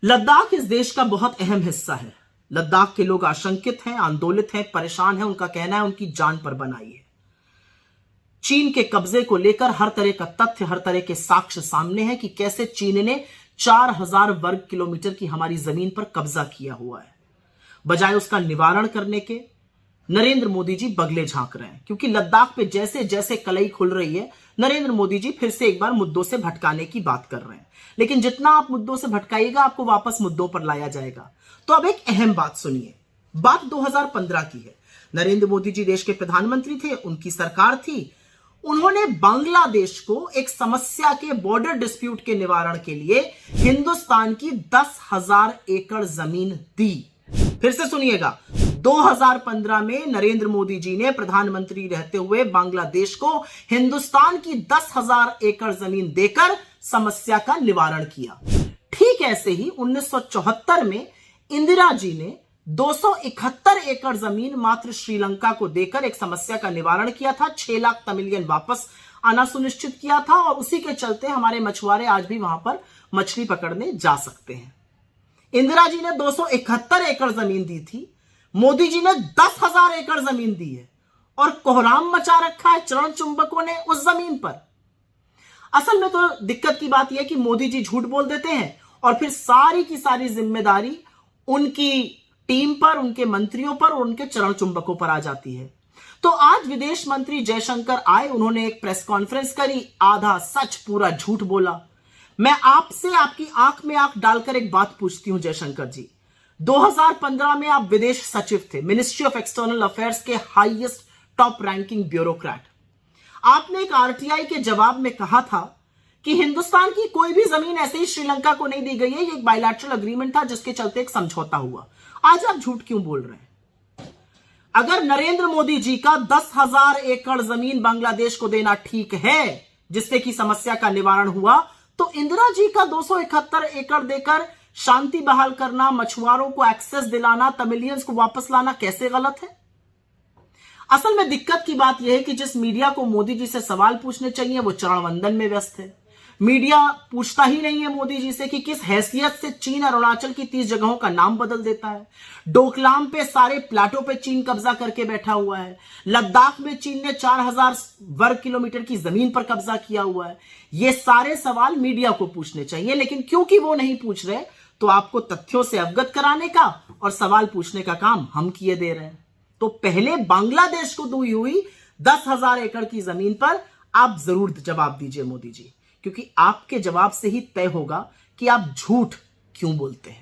लद्दाख इस देश का बहुत अहम हिस्सा है। लद्दाख के लोग आशंकित हैं, आंदोलित हैं, परेशान हैं। उनका कहना है उनकी जान पर बनाई है। चीन के कब्जे को लेकर हर तरह का तथ्य, हर तरह के साक्ष्य सामने हैं कि कैसे चीन ने 4000 वर्ग किलोमीटर की हमारी जमीन पर कब्जा किया हुआ है। बजाय उसका निवारण करने के नरेंद्र मोदी जी बगले झांक रहे हैं, क्योंकि लद्दाख पे जैसे जैसे कलई खुल रही है, नरेंद्र मोदी जी फिर से एक बार मुद्दों से भटकाने की बात कर रहे हैं। लेकिन जितना आप मुद्दों से भटकाइएगा, आपको वापस मुद्दों पर लाया जाएगा। तो अब एक अहम बात सुनिए। बात 2015 की है। नरेंद्र मोदी जी देश के प्रधानमंत्री थे, उनकी सरकार थी। उन्होंने बांग्लादेश को एक समस्या के बॉर्डर डिस्प्यूट के निवारण के लिए हिंदुस्तान की 10,000 एकड़ जमीन दी। फिर से सुनिएगा, 2015 में नरेंद्र मोदी जी ने प्रधानमंत्री रहते हुए बांग्लादेश को हिंदुस्तान की 10,000 एकड़ जमीन देकर समस्या का निवारण किया। ठीक ऐसे ही 1974 में इंदिरा जी ने 271 एकड़ जमीन मात्र श्रीलंका को देकर एक समस्या का निवारण किया था। 6 लाख तमिलियन वापस आना सुनिश्चित किया था, और उसी के चलते हमारे मछुआरे आज भी वहां पर मछली पकड़ने जा सकते हैं। इंदिरा जी ने 271 एकड़ जमीन दी थी, मोदी जी ने 10,000 एकड़ जमीन दी है, और कोहराम मचा रखा है चरण चुंबकों ने उस जमीन पर। असल में तो दिक्कत की बात यह कि मोदी जी झूठ बोल देते हैं, और फिर सारी की सारी जिम्मेदारी उनकी टीम पर, उनके मंत्रियों पर और उनके चरण चुंबकों पर आ जाती है। तो आज विदेश मंत्री जयशंकर आए, उन्होंने एक प्रेस कॉन्फ्रेंस करी, आधा सच पूरा झूठ बोला। मैं आपसे आपकी आंख में आंख डालकर एक बात पूछती हूं जयशंकर जी, 2015 में आप विदेश सचिव थे, मिनिस्ट्री ऑफ एक्सटर्नल अफेयर्स के हाईएस्ट टॉप रैंकिंग ब्यूरोक्रेट। आपने एक आरटीआई के जवाब में कहा था कि हिंदुस्तान की कोई भी जमीन ऐसे ही श्रीलंका को नहीं दी गई है, ये एक बायलैटरल अग्रीमेंट था जिसके चलते एक समझौता हुआ। आज आप झूठ क्यों बोल रहे हैं? अगर नरेंद्र मोदी जी का 10,000 एकड़ जमीन बांग्लादेश को देना ठीक है, जिससे कि समस्या का निवारण हुआ, तो इंदिरा जी का 271 एकड़ देकर शांति बहाल करना, मछुआरों को एक्सेस दिलाना, तमिलियंस को वापस लाना कैसे गलत है? असल में दिक्कत की बात यह है कि जिस मीडिया को मोदी जी से सवाल पूछने चाहिए वो चरणवंदन में व्यस्त है। मीडिया पूछता ही नहीं है मोदी जी से कि किस हैसियत से चीन अरुणाचल की 30 जगहों का नाम बदल देता है। डोकलाम पे सारे प्लाटो पे चीन कब्जा करके बैठा हुआ है। लद्दाख में चीन ने 4,000 वर्ग किलोमीटर की जमीन पर कब्जा किया हुआ है। ये सारे सवाल मीडिया को पूछने चाहिए, लेकिन क्योंकि वो नहीं पूछ रहे, तो आपको तथ्यों से अवगत कराने का और सवाल पूछने का काम हम किए दे रहे हैं। तो पहले बांग्लादेश को दी हुई 10,000 एकड़ की जमीन पर आप जरूर जवाब दीजिए मोदी जी, क्योंकि आपके जवाब से ही तय होगा कि आप झूठ क्यों बोलते हैं।